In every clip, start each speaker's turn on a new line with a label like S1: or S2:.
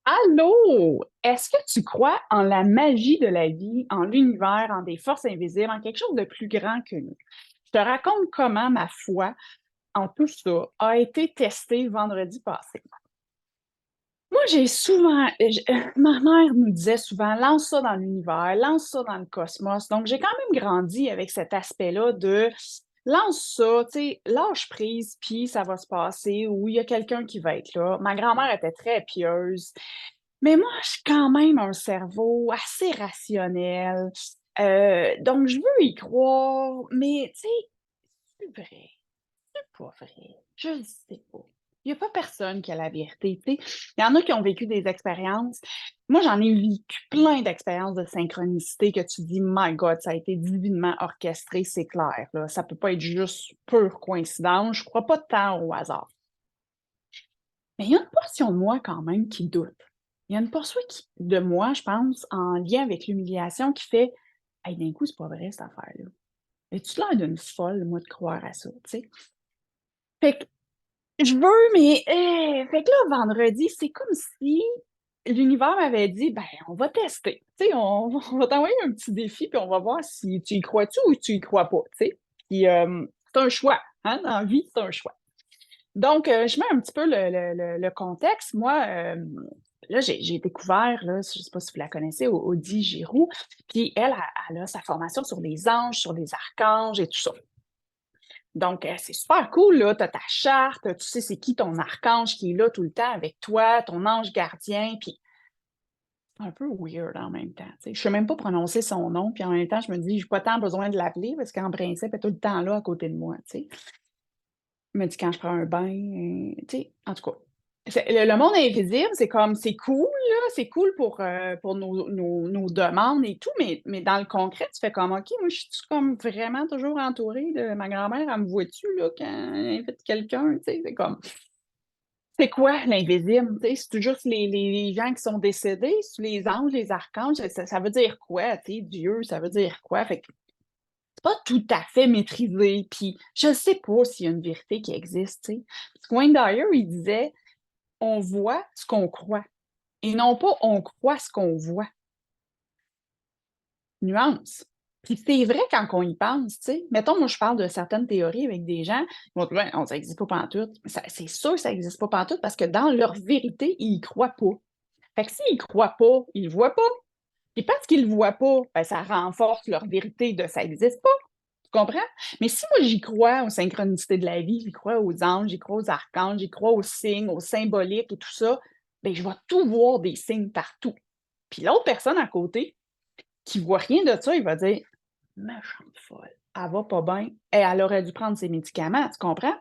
S1: Allô! Est-ce que tu crois en la magie de la vie, en l'univers, en des forces invisibles, en quelque chose de plus grand que nous? Je te raconte comment ma foi en tout ça a été testée vendredi passé. Moi, j'ai souvent, ma mère nous disait souvent, lance ça dans l'univers, lance ça dans le cosmos. Donc, j'ai quand même grandi avec cet aspect-là de lance ça, tu sais, lâche prise, puis ça va se passer, ou il y a quelqu'un qui va être là. Ma grand-mère était très pieuse. Mais moi, j'ai quand même un cerveau assez rationnel, donc je veux y croire, mais tu sais, c'est vrai? C'est pas vrai? Je ne sais pas. Il y a pas personne qui a la vérité, tu sais? Il y en a qui ont vécu des expériences. Moi, j'en ai vécu plein d'expériences de synchronicité que tu dis: «My God, ça a été divinement orchestré», c'est clair, là. Ça peut pas être juste pure coïncidence. Je crois pas tant au hasard. Mais il y a une portion de moi quand même qui doute. Il y a une portion de moi, je pense, en lien avec l'humiliation qui fait: «Hey, d'un coup, c'est pas vrai cette affaire-là. As-tu l'air d'une folle, moi, de croire à ça?» tu sais? Fait que je veux, mais fait que là, vendredi, c'est comme si l'univers m'avait dit: «Ben, on va tester. Tu sais, on va t'envoyer un petit défi, puis on va voir si tu y crois-tu ou tu y crois pas», tu sais? Puis, c'est un choix, hein, dans la vie, c'est un choix. Donc, je mets un petit peu le contexte. Moi, là, j'ai découvert, là, je ne sais pas si vous la connaissez, Audie Giroux, puis elle a sa formation sur les anges, sur les archanges et tout ça. Donc, c'est super cool, là, tu as ta charte, tu sais c'est qui ton archange qui est là tout le temps avec toi, ton ange gardien, puis c'est un peu weird en même temps, tu sais. Je sais même pas prononcer son nom, puis en même temps, je me dis: «J'ai pas tant besoin de l'appeler parce qu'en principe, elle est tout le temps là à côté de moi», tu sais? Me dit quand je prends un bain, tu sais, en tout cas. Le monde invisible, c'est comme c'est cool, là, c'est cool pour nos demandes et tout, mais dans le concret, tu fais comme: «OK, moi, je suis-tu comme vraiment toujours entourée de ma grand-mère, elle me voit-tu, là, quand elle invite quelqu'un?» tu sais, c'est comme c'est quoi l'invisible? Tu sais, c'est-tu juste les gens qui sont décédés? C'est-tu les anges, les archanges? Ça veut dire quoi, tu sais, Dieu, ça veut dire quoi? Fait que c'est pas tout à fait maîtrisé, puis je sais pas s'il y a une vérité qui existe, tu sais? Parce que Wayne Dyer, il disait: «On voit ce qu'on croit et non pas on croit ce qu'on voit». Nuance. Puis c'est vrai quand on y pense, tu sais? Mettons, moi, je parle de certaines théories avec des gens, ils vont dire: «Ouais, non, ça existe pas pantoute». Ça c'est sûr que ça existe pas pantoute parce que dans leur vérité, ils y croient pas. Fait que s'ils y croient pas, ils le voient pas. Puis parce qu'ils le voient pas, ben, ça renforce leur vérité de «ça existe pas». Tu comprends? Mais si moi j'y crois aux synchronicités de la vie, j'y crois aux anges, j'y crois aux archanges, j'y crois aux signes, aux symboliques et tout ça, ben je vais tout voir des signes partout. Puis l'autre personne à côté, qui voit rien de ça, il va dire: «Méchante folle, elle va pas bien, elle aurait dû prendre ses médicaments», tu comprends?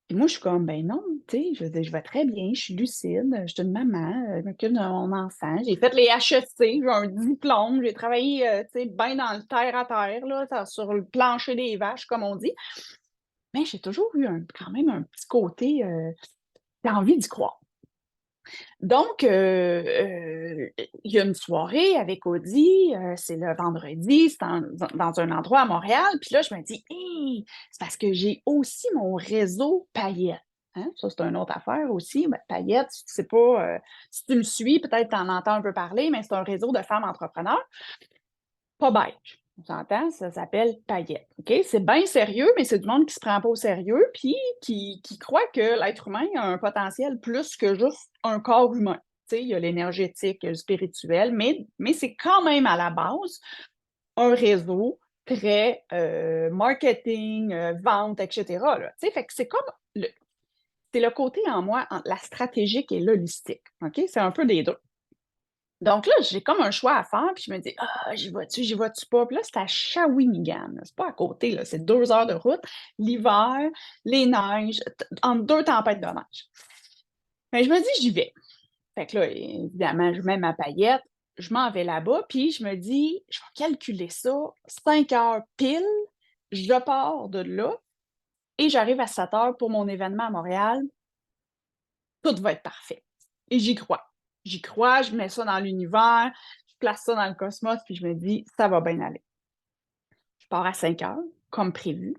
S1: Puis moi, je suis comme: «Ben non, tu sais, je veux dire, je vais très bien, je suis lucide, je suis une maman, je m'occupe de mon enfant, j'ai fait les HEC, j'ai un diplôme, j'ai travaillé, tu sais, bien dans le terre à terre, là, sur le plancher des vaches, comme on dit». Mais j'ai toujours eu quand même un petit côté, tu envie d'y croire. Donc, il y a une soirée avec Audie, c'est le vendredi, c'est dans un endroit à Montréal, puis là, je me dis: «Hey!» c'est parce que j'ai aussi mon réseau paillettes, hein, ça, c'est une autre affaire aussi. Ben, paillettes, si tu sais pas, si tu me suis, peut-être tu en entends un peu parler, mais c'est un réseau de femmes entrepreneurs. Pas bête, on s'entend? Ça s'appelle paillettes, OK? C'est bien sérieux, mais c'est du monde qui se prend pas au sérieux, puis qui croit que l'être humain a un potentiel plus que juste un corps humain. Tu sais, il y a l'énergétique, il y a le spirituel, mais c'est quand même à la base un réseau très, marketing, vente, et cetera, là. Tu sais, fait que c'est le côté en moi, entre la stratégique et l'holistique, OK? C'est un peu des 2. Donc là, j'ai comme un choix à faire, puis je me dis: «Ah, j'y vas-tu pas?» Puis là, c'est à Shawinigan, là, c'est pas à côté, là, c'est 2 heures de route, l'hiver, les neiges, entre 2 tempêtes de neige. Mais je me dis: «J'y vais». Fait que là, évidemment, je mets ma paillette, je m'en vais là-bas, puis je me dis: «Je vais calculer ça, 5 heures pile, je pars de là et j'arrive à 7 heures pour mon événement à Montréal, tout va être parfait». Et j'y crois. J'y crois, je mets ça dans l'univers, je place ça dans le cosmos, puis je me dis: «Ça va bien aller». Je pars à 5 heures, comme prévu.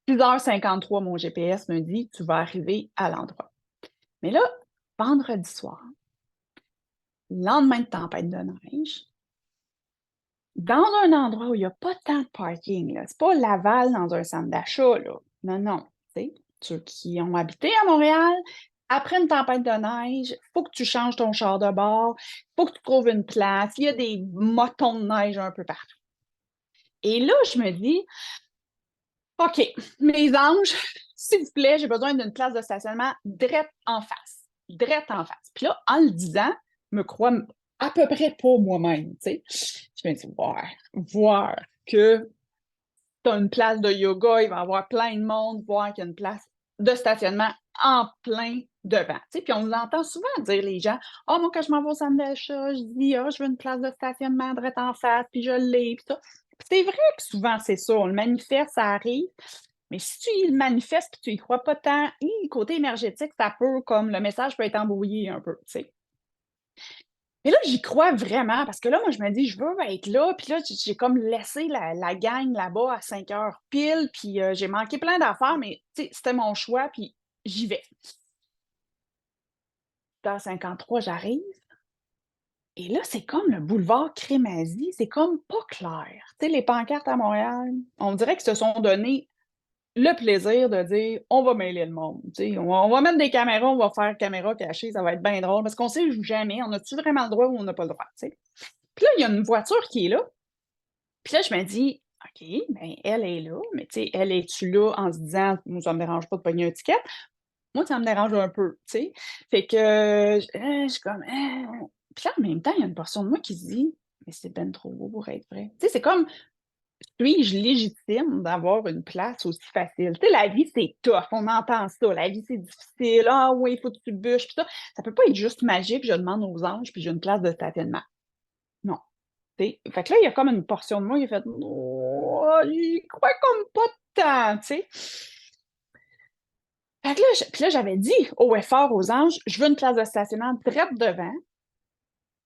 S1: 6h53, mon GPS me dit: «Tu vas arriver à l'endroit». Mais là, vendredi soir, lendemain de tempête de neige, dans un endroit où il y a pas tant de parking, là. C'est pas Laval dans un centre d'achat, là. Non, non. Tu sais, ceux qui ont habité à Montréal, après une tempête de neige, faut que tu changes ton char de bord, faut que tu trouves une place. Il y a des motons de neige un peu partout. Et là, je me dis: «OK, mes anges, s'il vous plaît, j'ai besoin d'une place de stationnement drette en face, drette en face». Puis là, en le disant, je me crois à peu près pas moi-même, tu sais? Je me dis: voir que tu as une place de yoga, il va y avoir plein de monde, voir qu'il y a une place de stationnement en plein devant». Tu sais, puis on l'entend souvent dire, les gens: «Ah, moi, quand je m'en vais au centre d'achat, je dis: "Ah, je veux une place de stationnement drette en face", puis je l'ai, puis ça». Puis c'est vrai que souvent, c'est ça, on le manifeste, ça arrive, mais si tu le manifestes puis tu y crois pas tant, côté énergétique, ça peut comme le message peut être embrouillé un peu, tu sais? Mais là, j'y crois vraiment parce que là, moi, je me dis: «Je veux être là», puis là, j'ai comme laissé la gang là-bas à 5 heures pile, puis j'ai manqué plein d'affaires, mais tu sais, c'était mon choix, puis j'y vais. Dans 53, j'arrive et là, c'est comme le boulevard Crémazie, c'est comme pas clair. Tu sais, les pancartes à Montréal, on dirait qu'ils se sont donné le plaisir de dire: «On va mêler le monde», tu sais, on va mettre des caméras, on va faire caméra cachée, ça va être bien drôle parce qu'on sait jamais, on a-tu vraiment le droit ou on n'a pas le droit, tu sais? Puis là, il y a une voiture qui est là. Puis là, je me dis: «OK, ben, elle est là, mais tu sais, elle est-tu là en se disant: "Moi, ça me dérange pas de pogner un ticket"?» Moi, ça me dérange un peu, tu sais? Fait que, je suis comme: «Ah». Puis là, en même temps, il y a une portion de moi qui se dit: «Mais c'est ben trop beau pour être vrai». Tu sais, c'est comme: suis-je légitime d'avoir une place aussi facile? Tu sais, la vie, c'est tough, on entend ça. La vie, c'est difficile. «Ah oui, il faut que tu bûches», puis ça. Ça peut pas être juste magique, je demande aux anges, puis j'ai une place de stationnement. Non. Tu sais? Fait que là, il y a comme une portion de moi qui a fait: «Oh, j'y crois comme pas tant», tu sais? Fait que là, puis là, j'avais dit haut et fort aux anges: «Je veux une place de stationnement drette devant».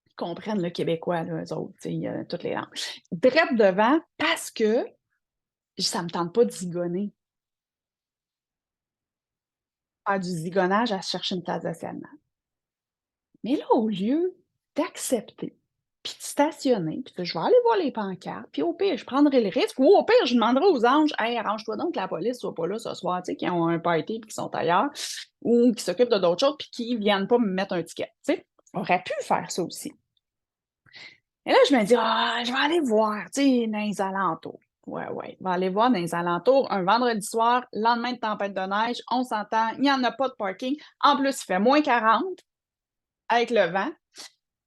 S1: Ils comprennent le québécois, là, eux autres, tu sais, toutes les langues. Drette devant parce que ça me tente pas de zigonner. Faire du zigonnage à chercher une place de stationnement. Mais là, au lieu d'accepter, puis de stationner, puis de je vais aller voir les pancartes, puis au pire, je prendrai le risque, ou au pire, je demanderai aux anges: «Hey, arrange-toi donc que la police soit pas là ce soir», tu sais, qui ont un party puis qui sont ailleurs, ou qui s'occupent de d'autres choses puis qui viennent pas me mettre un ticket, tu sais? On aurait pu faire ça aussi. Et là, je me dis: «Ah, je vais aller voir, tu sais, dans les alentours». Ouais, ouais, je vais aller voir dans les alentours un vendredi soir, lendemain de tempête de neige, on s'entend, il y en a pas de parking. En plus, il fait -40 avec le vent.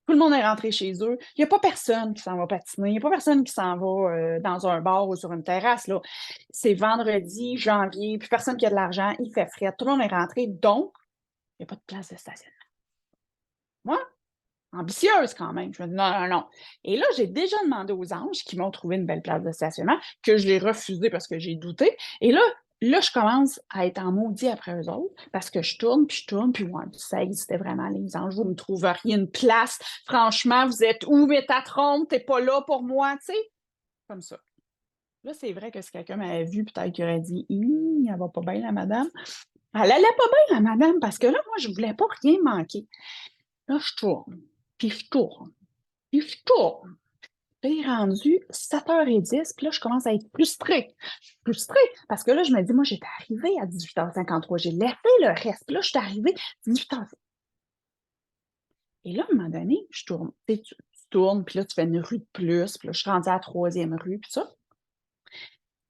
S1: Tout le monde est rentré chez eux. Il y a pas personne qui s'en va patiner. Il y a pas personne qui s'en va, dans un bar ou sur une terrasse, là. C'est vendredi, janvier, puis personne qui a de l'argent, il fait fret. Tout le monde est rentré, donc il y a pas de place de stationnement. Moi, ambitieuse quand même, je me dis: «Non, non, non». Et là, j'ai déjà demandé aux anges qui m'ont trouvé une belle place de stationnement, que j'ai refusé parce que j'ai douté. Et là, je commence à être en maudit après eux autres parce que je tourne, puis ouais, ça existait vraiment les anges, vous me trouveriez une place. Franchement, vous êtes où, Métatron? Tu es pas là pour moi, tu sais? Comme ça. Là, c'est vrai que si quelqu'un m'avait vu, peut-être qu'il aurait dit: elle va pas bien la madame». Elle allait pas bien la madame parce que là, moi, je voulais pas rien manquer. Là, je tourne, puis je tourne, puis je tourne. Là, il est rendu 7h10, puis là, je commence à être frustrée. Je suis frustrée parce que là, je me dis: «Moi, j'étais arrivée à 18h53, j'ai laissé le reste, puis là, je suis arrivée 18h». Et là, à un moment donné, je tourne. Tu sais, tu tournes, puis là, tu fais une rue de plus, puis là, je suis rendue à la 3e rue, puis ça.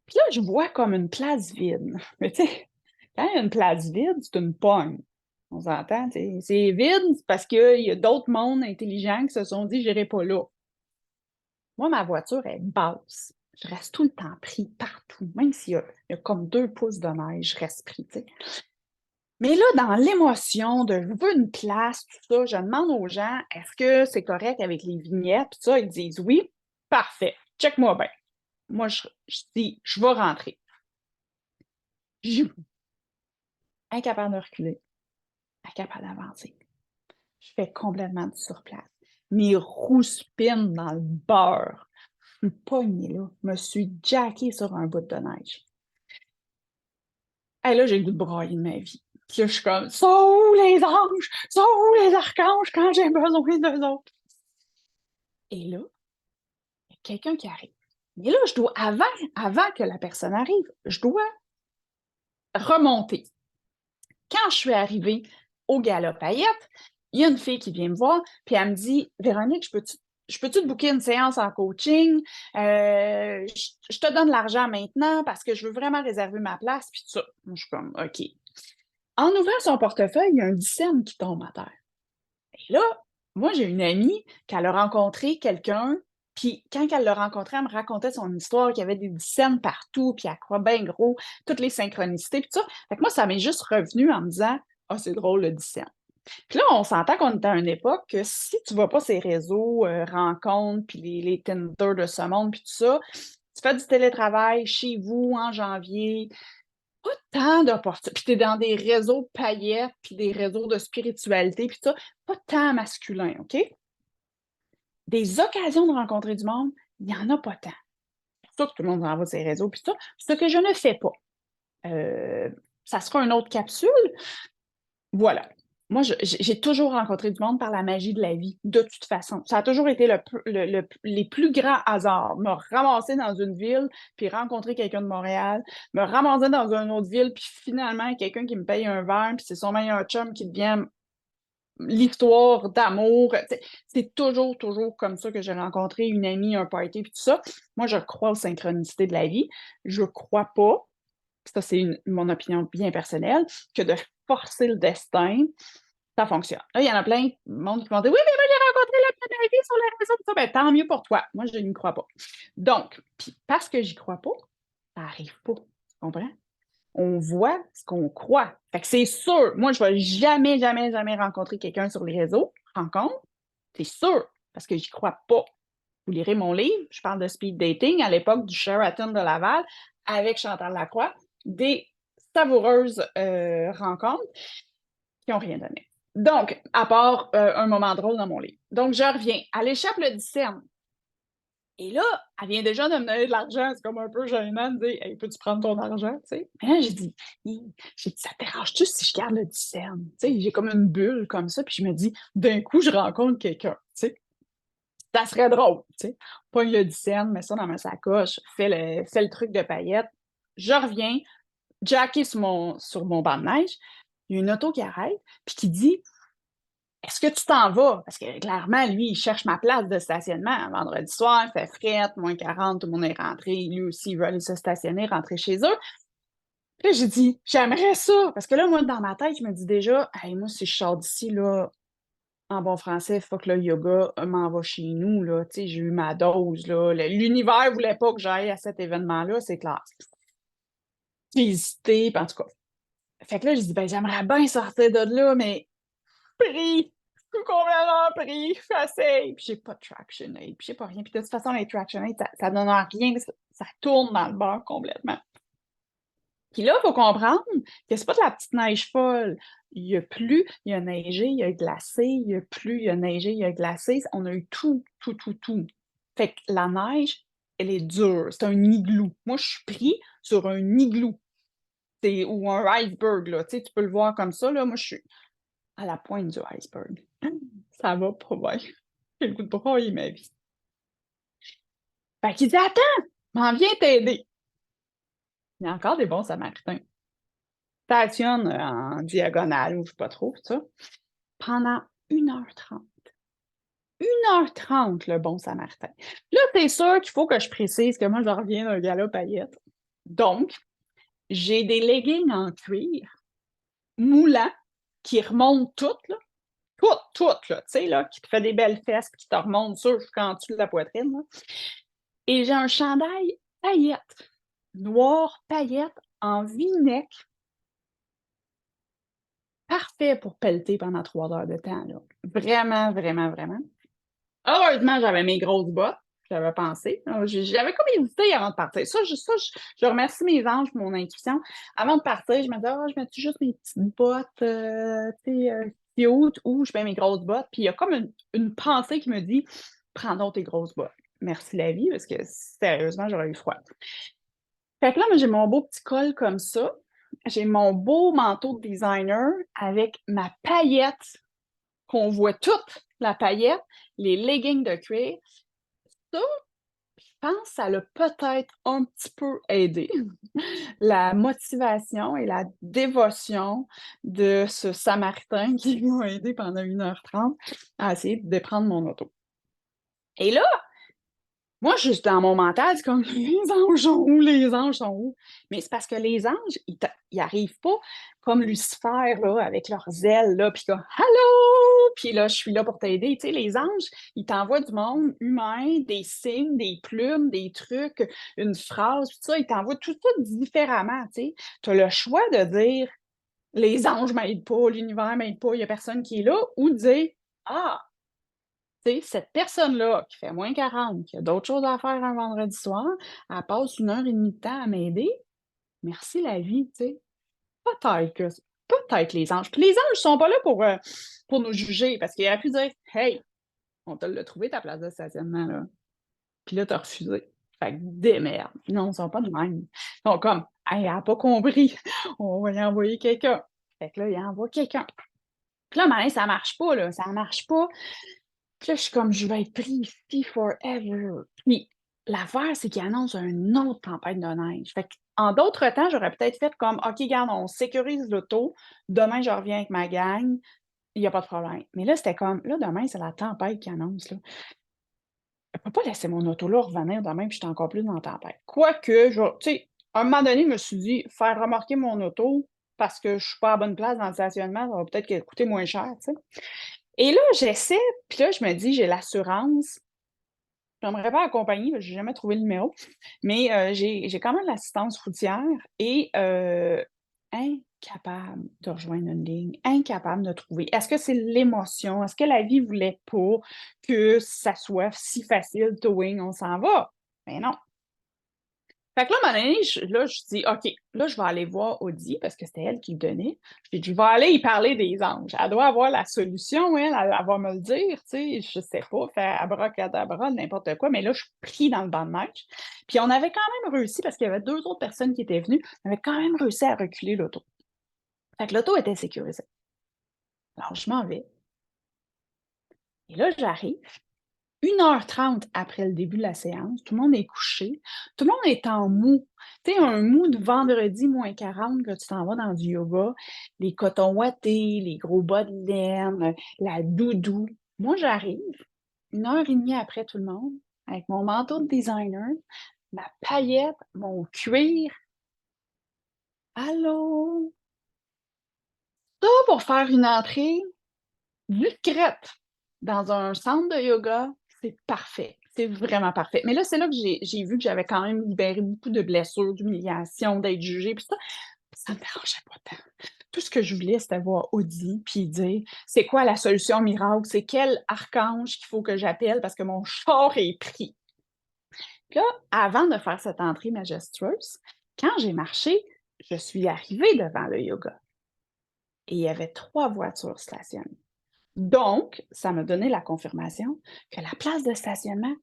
S1: Puis là, je vois comme une place vide. Mais tu sais, quand il y a une place vide, c'est une pogne. On s'entend, tu sais? C'est vide, c'est parce qu'il y a d'autres mondes intelligents qui se sont dit: «J'irai pas là». Moi, ma voiture est basse. Je reste tout le temps pris partout, même s'il y a comme 2 pouces de neige, je reste pris, tu sais. Mais là, dans l'émotion de je veux une place, tout ça, je demande aux gens: «Est-ce que c'est correct avec les vignettes?» Puis ça, ils disent: «Oui». Parfait, check-moi bien. Moi, je dis: «Je vais rentrer». Jou, incapable de reculer, incapable d'avancer. Je fais complètement du surplace. Mes roues spinent dans le beurre. Je suis pognée là, me suis jackée sur un bout de neige. Hey, là, j'ai le goût de brailler de ma vie. Puis là, je suis comme, sont où les anges? Sont où les archanges quand j'ai besoin d'eux autres? Et là, il y a quelqu'un qui arrive. Mais là, avant que la personne arrive, je dois remonter. Quand je suis arrivée au gala paillettes, il y a une fille qui vient me voir, puis elle me dit, Véronique, je peux-tu te booker une séance en coaching? Je te donne l'argent maintenant parce que je veux vraiment réserver ma place, puis tout ça. Moi, je suis comme, OK. En ouvrant son portefeuille, il y a un 10 cents qui tombe à terre. Et là, moi, j'ai une amie qui a rencontré quelqu'un, puis quand elle l'a rencontré, elle me racontait son histoire, qu'il y avait des 10 cents partout, puis elle croit bien gros, toutes les synchronicités, puis tout ça. Fait que moi, ça m'est juste revenu en me disant, ah, c'est drôle, le 10 cents. Puis là, on s'entend qu'on est à une époque que si tu vas pas ces réseaux, rencontres, puis les Tinder de ce monde, puis tout ça, tu fais du télétravail chez vous en janvier, pas tant d'opportunités. Puis tu es dans des réseaux paillettes, puis des réseaux de spiritualité, puis ça, pas tant masculin, OK? Des occasions de rencontrer du monde, il n'y en a pas tant. C'est pour ça que tout le monde envoie ces réseaux, puis ça, ce que je ne fais pas. Ça sera une autre capsule. Voilà. Moi, j'ai toujours rencontré du monde par la magie de la vie, de toute façon. Ça a toujours été les plus grands hasards. Me ramasser dans une ville, puis rencontrer quelqu'un de Montréal, me ramasser dans une autre ville, puis finalement, quelqu'un qui me paye un verre, puis c'est son meilleur chum qui devient l'histoire d'amour. C'est toujours, toujours comme ça que j'ai rencontré une amie, un party, puis tout ça. Moi, je crois aux synchronicités de la vie. Je crois pas, ça c'est mon opinion bien personnelle, que de forcer le destin, ça fonctionne. Là, il y en a plein de monde qui vont dire, oui, mais moi, j'ai rencontré la pleine de la vie sur les réseaux, tout ça. Ben, tant mieux pour toi. Moi, je n'y crois pas. Donc, puis parce que j'y crois pas, ça n'arrive pas. Tu comprends? On voit ce qu'on croit. Fait que c'est sûr, moi, je ne vais jamais, jamais, jamais rencontrer quelqu'un sur les réseaux. Rencontre, c'est sûr, parce que j'y crois pas. Vous lirez mon livre, je parle de speed dating à l'époque du Sheraton de Laval avec Chantal Lacroix, des savoureuses rencontres qui n'ont rien donné. Donc, à part un moment drôle dans mon livre. Donc, je reviens. À l'échappe le discerne. Et là, elle vient déjà de me donner de l'argent. C'est comme un peu gênant de dire, hey, peux-tu prendre ton argent? Tu sais? Mais là, j'ai dit, ça te dérange-tu si je garde le discerne? Tu sais, j'ai comme une bulle comme ça, puis je me dis, d'un coup, je rencontre quelqu'un. Tu sais? Ça serait drôle. Tu sais? Pogne le discerne, mets ça dans ma sacoche, fais le truc de paillettes. Je reviens, jacké sur mon banc de neige. Il y a une auto qui arrête, puis qui dit, est-ce que tu t'en vas? Parce que clairement, lui, il cherche ma place de stationnement. Vendredi soir, il fait frette, moins 40, tout le monde est rentré. Lui aussi, il veut aller se stationner, rentrer chez eux. Puis là, j'ai dit, j'aimerais ça. Parce que là, moi, dans ma tête, je me dis déjà, hey, moi, si je sors d'ici, là, en bon français, il faut que le yoga m'en va chez nous. Là. Tu sais, j'ai eu ma dose. Là. L'univers ne voulait pas que j'aille à cet événement-là, c'est clair. J'ai hésité, puis en tout cas. Fait que là, je dis, ben, j'aimerais bien sortir de là, mais pris, complètement pris, facile. Puis j'ai pas de traction aid, puis j'ai pas rien. Puis de toute façon, les traction aid, ça donne rien, ça tourne dans le beurre complètement. Puis là, il faut comprendre que c'est pas de la petite neige folle. Il y a plu, il y a neigé, il y a glacé, il y a plu, il y a neigé, il y a glacé. On a eu tout, tout, tout, tout. Fait que la neige, elle est dure. C'est un igloo. Moi, je suis pris sur un igloo. Ou un iceberg, là. Tu sais, tu peux le voir comme ça, là. Moi, je suis à la pointe du iceberg. Ça va pas bien. J'ai le goût de broyer ma vie. Fait qu'il dit, attends, m'en viens t'aider. Il y a encore des bons samaritains. Stationne en diagonale, ou je sais pas trop, ça. Pendant 1h30. 1h30, le bon samaritain. Là, c'est sûr qu'il faut que je précise que moi, je reviens d'un gala paillettes. Donc, j'ai des leggings en cuir, moulants, qui remontent toutes, là. Toutes, là, tu sais, là, qui te fait des belles fesses, puis qui te remontent ça jusqu'en dessous de la poitrine, là. Et j'ai un chandail paillettes, noir paillettes, en V-neck, parfait pour pelleter pendant 3 heures de temps, là. Vraiment, vraiment, vraiment. Heureusement, j'avais mes grosses bottes, j'avais pensé. J'avais comme hésité avant de partir. Je remercie mes anges pour mon intuition. Avant de partir, je me disais, je mets juste mes petites bottes, tu sais, cute, ou je mets mes grosses bottes. Puis il y a comme une pensée qui me dit, prends donc tes grosses bottes. Merci la vie, parce que sérieusement, j'aurais eu froid. Fait que là, moi, j'ai mon beau petit col comme ça. j'ai mon beau manteau de designer avec ma paillette, qu'on voit toute la paillette, les leggings de cuir. Ça, je pense que ça l'a peut-être un petit peu aidé. La motivation et la dévotion de ce Samaritain qui m'a aidé pendant 1h30 à essayer de déprendre mon auto. Et là, moi, juste dans mon mental, c'est comme les anges sont où? Les anges sont où? Mais c'est parce que les anges, ils arrivent pas comme Lucifer, là, avec leurs ailes, là, puis comme Allô! Puis là, je suis là pour t'aider. Tu sais, les anges, ils t'envoient du monde humain, des signes, des plumes, des trucs, une phrase, tout ça, ils t'envoient tout ça différemment. Tu sais. Tu as le choix de dire les anges m'aident pas, l'univers m'aide pas, il n'y a personne qui est là, ou de dire Ah! Tu sais, cette personne-là qui fait -40, qui a d'autres choses à faire un vendredi soir, elle passe 1h30 de temps à m'aider. Merci la vie, tu sais. Peut-être que peut-être les anges. Puis les anges sont pas là pour nous juger parce qu'ils auraient pu dire: «Hey, on te l'a trouvé ta place de stationnement, là. Puis là, tu as refusé. Fait que démerde». Non, ils sont pas de même. Ils sont comme: «Hey, elle a pas compris. On va y envoyer quelqu'un». Fait que là, il envoie quelqu'un. Puis là, ben, ça marche pas, là, ça marche pas. Puis là, je suis comme: «Je vais être pris ici forever». Puis l'affaire, c'est qu'ils annoncent une autre tempête de neige. Fait qu'en d'autres temps, j'aurais peut-être fait comme: «OK, garde, on sécurise l'auto. Demain, je reviens avec ma gang. Il y a pas de problème». Mais là, c'était comme: «Là, demain, c'est la tempête qui annonce, là. Je peux pas laisser mon auto là revenir demain, puis je suis encore plus dans la tempête». Quoique, je tu sais, à un moment donné, je me suis dit: «Faire remorquer mon auto parce que je suis pas à la bonne place dans le stationnement, ça va peut-être coûter moins cher», tu sais? Et là, j'essaie, puis là, je me dis: «J'ai l'assurance». J'aimerais pas accompagner, parce que j'ai jamais trouvé le numéro, mais j'ai quand même l'assistance routière et incapable de rejoindre une ligne, incapable de trouver. Est-ce que c'est l'émotion? Est-ce que la vie voulait pas que ça soit si facile, towing, on s'en va? Mais non. Fait que là, à un moment donné, je dis: «OK, là, je vais aller voir Audie», parce que c'était elle qui le donnait. J'ai dit: «Je vais aller y parler des anges. Elle doit avoir la solution, elle va me le dire, tu sais, je sais pas, faire abracadabra, n'importe quoi». Mais là, je suis pris dans le banc de neige. Puis on avait quand même réussi, parce qu'il y avait 2 autres personnes qui étaient venues, on avait quand même réussi à reculer l'auto. Fait que l'auto était sécurisée. Alors je m'en vais et là, j'arrive 1h30 après le début de la séance, tout le monde est couché, tout le monde est en mou. Tu sais, un mou de vendredi -40 que tu t'en vas dans du yoga, les cotons ouatés, les gros bas de laine, la doudou. Moi, j'arrive 1h30 après tout le monde, avec mon manteau de designer, ma paillette, mon cuir. Allô? Ça pour faire une entrée discrète dans un centre de yoga, c'est parfait. C'est vraiment parfait. Mais là, c'est là que j'ai vu que j'avais quand même libéré beaucoup de blessures, d'humiliation, d'être jugée, puis ça me dérangeait pas tant. Tout ce que je voulais, c'était voir Audie, puis dire: «C'est quoi la solution miracle? C'est quel archange qu'il faut que j'appelle parce que mon char est pris?» Puis là, avant de faire cette entrée majestueuse, quand j'ai marché, je suis arrivée devant le yoga et il y avait 3 voitures stationnées. Donc, ça m'a donné la confirmation que la place de stationnement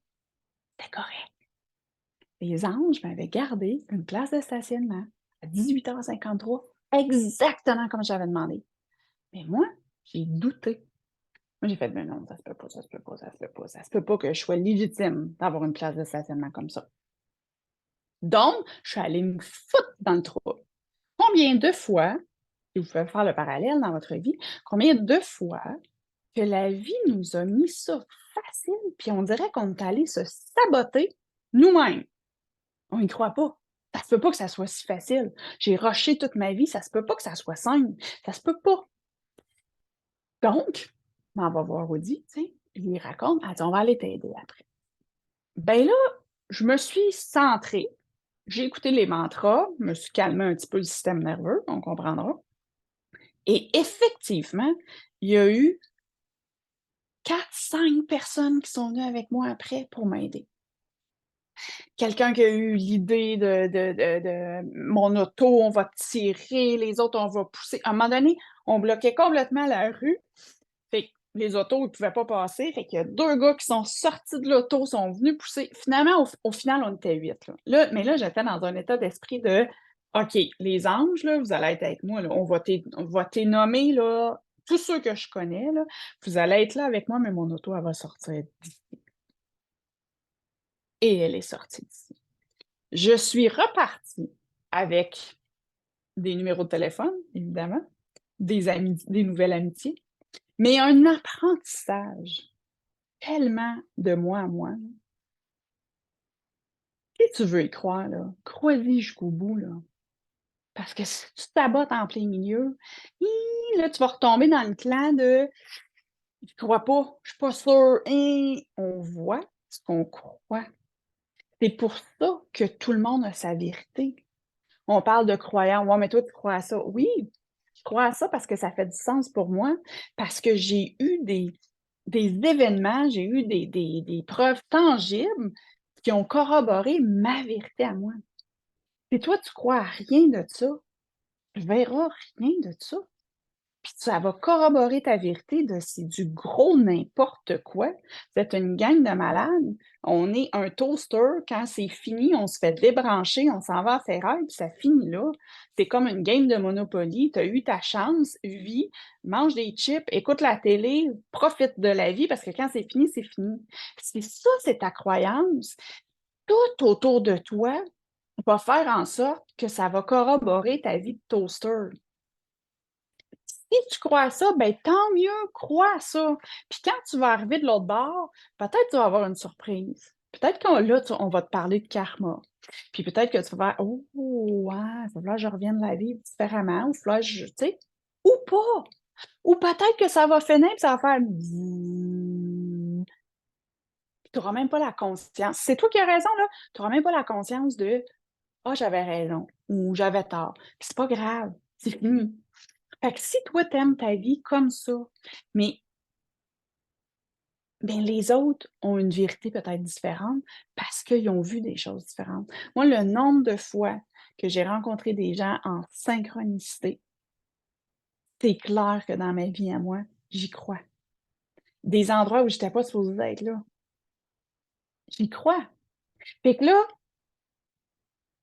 S1: était correcte. Les anges m'avaient gardé une place de stationnement à 18h53, exactement comme j'avais demandé. Mais moi, j'ai douté. Moi, j'ai fait: «Mais non, ça se peut pas, ça se peut pas, ça se peut pas, ça se peut pas que je sois légitime d'avoir une place de stationnement comme ça». Donc, je suis allée me foutre dans le trou. Combien de fois, si vous pouvez faire le parallèle dans votre vie, combien de fois que la vie nous a mis ça facile, puis on dirait qu'on est allé se saboter nous-mêmes. On y croit pas. Ça se peut pas que ça soit si facile. J'ai rushé toute ma vie, ça se peut pas que ça soit simple. Ça se peut pas. Donc, ben, on va voir Audie, tu sais, il lui raconte, elle dit: «On va aller t'aider après». Ben là, je me suis centrée, j'ai écouté les mantras, me suis calmé un petit peu le système nerveux, on comprendra. Et effectivement, il y a eu 4, 5 personnes qui sont venues avec moi après pour m'aider. Quelqu'un qui a eu l'idée de «Mon auto, on va tirer, les autres, on va pousser». À un moment donné, on bloquait complètement la rue, fait que les autos, ils pouvaient pas passer, fait qu'il y a 2 gars qui sont sortis de l'auto, sont venus pousser. Finalement, au final, on était 8 là. Mais là, j'étais dans un état d'esprit de OK, les anges, là, vous allez être avec moi, là. On va nommer, là, tous ceux que je connais, là. Vous allez être là avec moi, mais mon auto, elle va sortir d'ici et elle est sortie d'ici. Je suis repartie avec des numéros de téléphone, évidemment, des nouvelles amitiés, mais un apprentissage tellement de moi à moi. Si tu veux y croire, là, crois-y jusqu'au bout, là. Parce que si tu t'abottes en plein milieu, là, tu vas retomber dans le clan de «Je crois pas, je suis pas sûre, on voit ce qu'on croit. C'est pour ça que tout le monde a sa vérité. On parle de croyants. «Ouais, mais toi, tu crois à ça». Oui, je crois à ça parce que ça fait du sens pour moi, parce que j'ai eu des événements, j'ai eu des preuves tangibles qui ont corroboré ma vérité à moi. Si toi, tu crois à rien de ça, tu verras rien de ça. Puis ça va corroborer ta vérité de c'est du gros n'importe quoi. Vous êtes une gang de malades. On est un toaster, quand c'est fini, on se fait débrancher, on s'en va à ferraille, puis ça finit là. C'est comme une game de Monopoly. Tu as eu ta chance, vis, mange des chips, écoute la télé, profite de la vie, parce que quand c'est fini, c'est fini. Si ça, c'est ta croyance, tout autour de toi va faire en sorte que ça va corroborer ta vie de toaster. Si tu crois à ça, ben tant mieux, crois à ça. Puis quand tu vas arriver de l'autre bord, peut-être tu vas avoir une surprise. Peut-être qu'on là, on va te parler de karma. Puis peut-être que tu vas faire «Oh, ouais, il va falloir que je revienne la vie différemment» ou il va falloir que je tu sais? Ou pas! Ou peut-être que ça va finir puis ça va faire bzzz, puis tu auras même pas la conscience. C'est toi qui as raison, là, tu auras même pas la conscience de «Ah, j'avais raison» ou «J'avais tort». Puis c'est pas grave, c'est fini. Fait que si toi, tu aimes ta vie comme ça, mais ben, les autres ont une vérité peut-être différente parce qu'ils ont vu des choses différentes. Moi, le nombre de fois que j'ai rencontré des gens en synchronicité, c'est clair que dans ma vie à moi, j'y crois. Des endroits où j'étais pas supposée être là, j'y crois. Fait que là,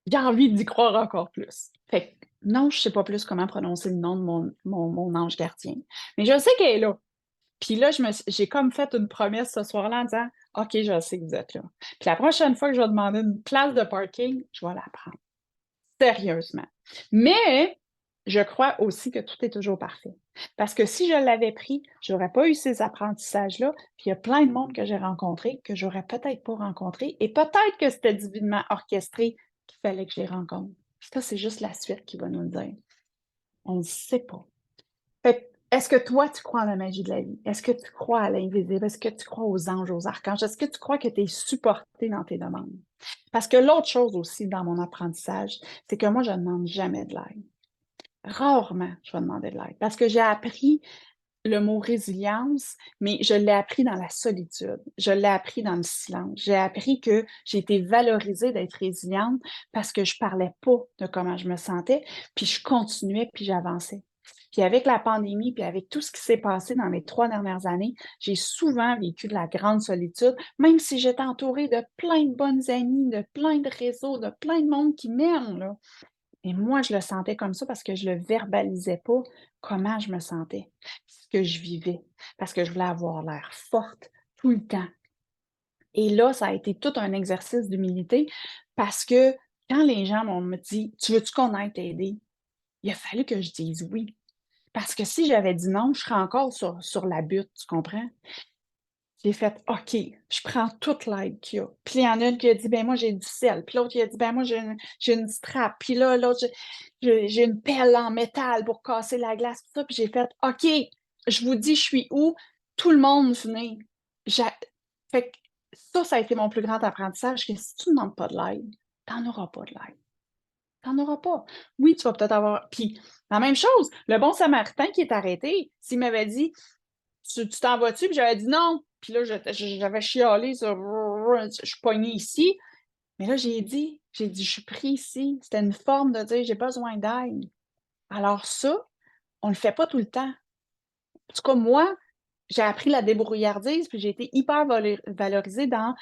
S1: j'ai envie d'y croire encore plus. Fait que non, je sais pas plus comment prononcer le nom de mon ange gardien, mais je sais qu'elle est là. Puis là, j'ai comme fait une promesse ce soir-là en disant: «OK, je sais que vous êtes là. Puis la prochaine fois que je vais demander une place de parking, je vais la prendre, sérieusement». Mais je crois aussi que tout est toujours parfait. Parce que si je l'avais pris, j'aurais pas eu ces apprentissages-là, puis il y a plein de monde que j'ai rencontré, que j'aurais peut-être pas rencontré et peut-être que c'était divinement orchestré qu'il fallait que je les rencontre. Ça, c'est juste la suite qui va nous le dire. On ne sait pas. Fait que, est-ce que toi, tu crois à la magie de la vie? Est-ce que tu crois à l'invisible? Est-ce que tu crois aux anges, aux archanges? Est-ce que tu crois que tu es supporté dans tes demandes? Parce que l'autre chose aussi dans mon apprentissage, c'est que moi, je ne demande jamais de l'aide. Rarement, je vais demander de l'aide. Parce que j'ai appris le mot résilience, mais je l'ai appris dans la solitude. Je l'ai appris dans le silence. J'ai appris que j'ai été valorisée d'être résiliente parce que je parlais pas de comment je me sentais, puis je continuais, puis j'avançais. Puis avec la pandémie, puis avec tout ce qui s'est passé dans les 3 dernières années, j'ai souvent vécu de la grande solitude, même si j'étais entourée de plein de bonnes amies, de plein de réseaux, de plein de monde qui m'aiment, là. Et moi, je le sentais comme ça parce que je le verbalisais pas comment je me sentais, ce que je vivais, parce que je voulais avoir l'air forte tout le temps. Et là, ça a été tout un exercice d'humilité parce que quand les gens m'ont me dit: «Tu veux-tu qu'on aille t'aider?» Il a fallu que je dise oui. Parce que si j'avais dit non, je serais encore sur la butte, tu comprends? J'ai fait: «OK, je prends toute l'aide qu'il y a». Puis il y en a une qui a dit: «Ben moi, j'ai du sel». Puis l'autre, il a dit: «Ben moi, j'ai une strap». Puis là, l'autre: «J'ai une pelle en métal pour casser la glace», tout ça. Puis j'ai fait: «OK, je vous dis je suis où, tout le monde venez». J'a Fait que ça a été mon plus grand apprentissage, que si tu ne demandes pas de l'aide, tu en auras pas de l'aide. Tu en auras pas. Oui, tu vas peut-être avoir puis la même chose, le bon samaritain qui est arrêté, s'il m'avait dit: «Tu t'en vas-tu?» Puis j'avais dit: «Non». Puis là, j'avais chialé sur: «Je suis pognée ici». Mais là, j'ai dit: «Je suis pris ici». C'était une forme de dire: «J'ai besoin d'aide». Alors ça, on le fait pas tout le temps. En tout cas, moi, j'ai appris la débrouillardise, puis j'ai été hyper valorisée dans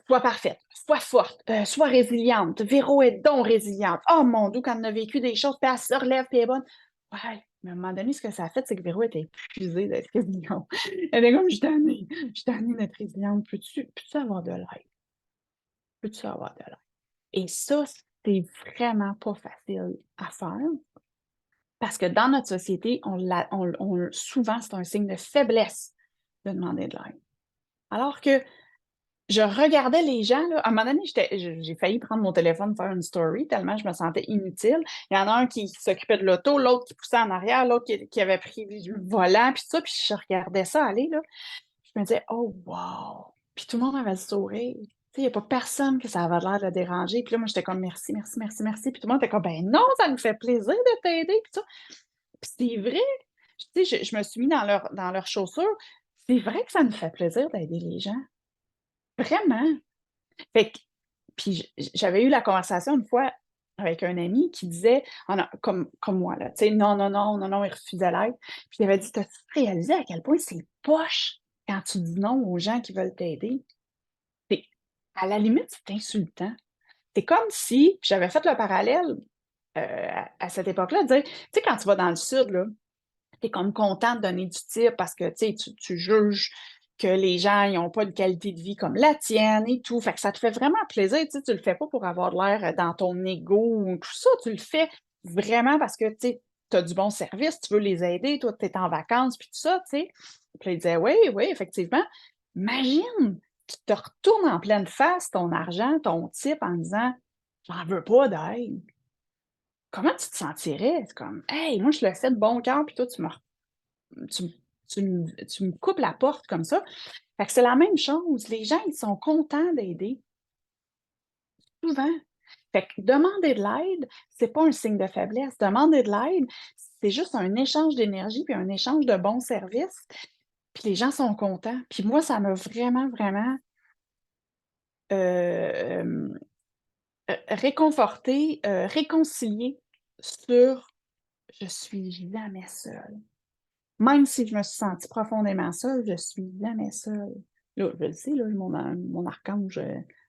S1: sois parfaite, sois forte, sois résiliente. Véro est donc résiliente. Oh mon Dieu, quand elle a vécu des choses, puis elle se relève, puis elle est bonne. Ouais, mais à un moment donné, ce que ça a fait, c'est que Véro était épuisée d'être résiliente. Elle était comme, je suis tannée d'être résiliente. Peux-tu avoir de l'aide? Peux-tu avoir de l'aide? Et ça, c'est vraiment pas facile à faire parce que dans notre société, souvent, c'est un signe de faiblesse de demander de l'aide. Alors que je regardais les gens, là, à un moment donné, j'ai failli prendre mon téléphone, faire une story, tellement je me sentais inutile. Il y en a un qui s'occupait de l'auto, l'autre qui poussait en arrière, l'autre qui avait pris le volant, puis ça, puis je regardais ça aller, là. Je me disais, oh, wow! Puis tout le monde avait le sourire. Tu sais, il n'y a pas personne que ça avait l'air de déranger. Puis là, moi, j'étais comme merci, merci, merci, merci. Puis tout le monde était comme, ben non, ça nous fait plaisir de t'aider. Puis ça. Puis c'est vrai. Tu sais, je me suis mis dans leurs chaussures. C'est vrai que ça nous fait plaisir d'aider les gens. Vraiment. Fait que, puis j'avais eu la conversation une fois avec un ami qui disait, ah non, comme moi, là, tu sais, non, non, non, non, non, il refusait l'aide. Puis il avait dit, t'as-tu réalisé à quel point c'est poche quand tu dis non aux gens qui veulent t'aider? C'est- À la limite, c'est insultant. C'est comme si, puis j'avais fait le parallèle à cette époque-là, de dire, tu sais, quand tu vas dans le sud, là, tu es comme content de donner du type parce que tu juges que les gens n'ont pas une qualité de vie comme la tienne et tout. Fait que ça te fait vraiment plaisir. Tu le fais pas pour avoir l'air dans ton ego ou tout ça. Tu le fais vraiment parce que tu as du bon service, tu veux les aider, toi, tu es en vacances, puis tout ça, tu sais. Puis là, il disait, oui, oui, effectivement. Imagine qu'il te retourne en pleine face ton argent, ton type, en disant, j'en veux pas d'aide. Comment tu te sentirais? C'est comme, hey, moi, je le fais de bon cœur, puis toi, tu me tu me coupes la porte comme ça. Fait que c'est la même chose. Les gens, ils sont contents d'aider, souvent. Fait que demander de l'aide, c'est pas un signe de faiblesse. Demander de l'aide, c'est juste un échange d'énergie puis un échange de bons services, puis les gens sont contents. Puis moi, ça m'a vraiment, vraiment, hem, réconfortée, réconciliée sur «Je suis jamais seule». Même si je me suis sentie profondément seule, je suis jamais seule. Là, je le sais, là, mon archange,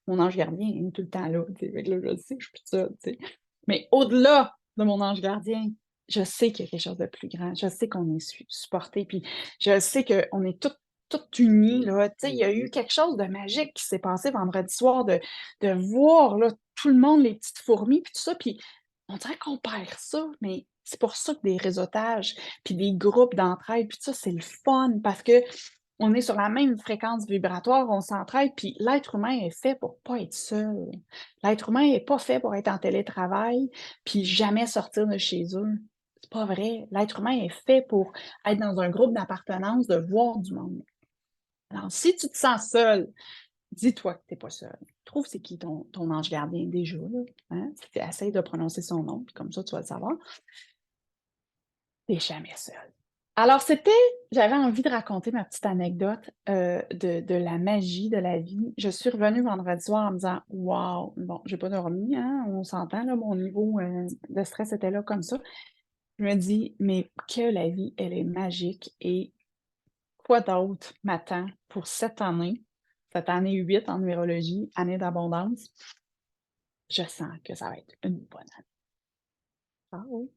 S1: mon ange gardien est tout le temps là, tu sais, fait que là, je le sais, je suis plus seule, tu sais. Mais au-delà de mon ange gardien, je sais qu'il y a quelque chose de plus grand. Je sais qu'on est supportés, puis je sais qu'on est toutes unies, là. Tu sais, il y a eu quelque chose de magique qui s'est passé vendredi soir, de voir, là, tout le monde, les petites fourmis, puis tout ça, puis on dirait qu'on perd ça, mais c'est pour ça que des réseautages, puis des groupes d'entraide, puis ça, c'est le fun parce que on est sur la même fréquence vibratoire, on s'entraide, puis l'être humain est fait pour pas être seul. L'être humain est pas fait pour être en télétravail, puis jamais sortir de chez eux. C'est pas vrai. L'être humain est fait pour être dans un groupe d'appartenance, de voir du monde. Alors, si tu te sens seul, dis-toi que t'es pas seul. Trouve c'est qui ton ange gardien déjà, là, hein? Essaye de prononcer son nom, puis comme ça, tu vas le savoir. T'es jamais seul. Alors, j'avais envie de raconter ma petite anecdote de la magie de la vie. Je suis revenue vendredi soir en me disant, waouh, bon, j'ai pas dormi, hein, on s'entend, là, mon niveau de stress était là comme ça. Je me dis, mais que la vie, elle est magique et quoi d'autre m'attend pour cette année 8 en numérologie, année d'abondance. Je sens que ça va être une bonne année. Ah oui.